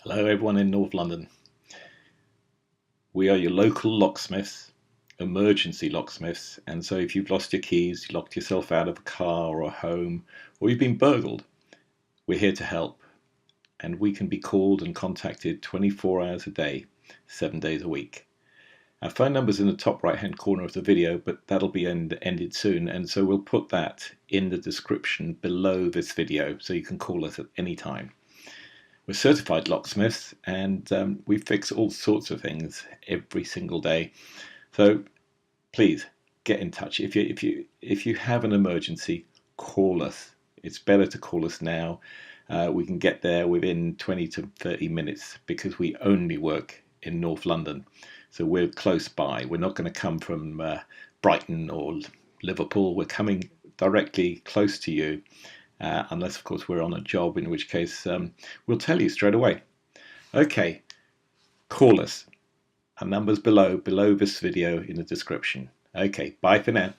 Hello everyone in North London. We are your local locksmiths, emergency locksmiths, and so if you've lost your keys, you locked yourself out of a car or a home, or you've been burgled, we're here to help. And we can be called and contacted 24 hours a day, 7 days a week. Our phone number's in the top right hand corner of the video, but that'll be ended soon, and so we'll put that in the description below this video so you can call us at any time. We're certified locksmiths, and we fix all sorts of things every single day. So please get in touch. If you have an emergency, call us. It's better to call us now. We can get there within 20 to 30 minutes because we only work in North London. So we're close by. We're not going to come from Brighton or Liverpool. We're coming directly close to you. Unless, of course, we're on a job, in which case we'll tell you straight away. Okay, call us. Our number's below this video in the description. Okay, bye for now.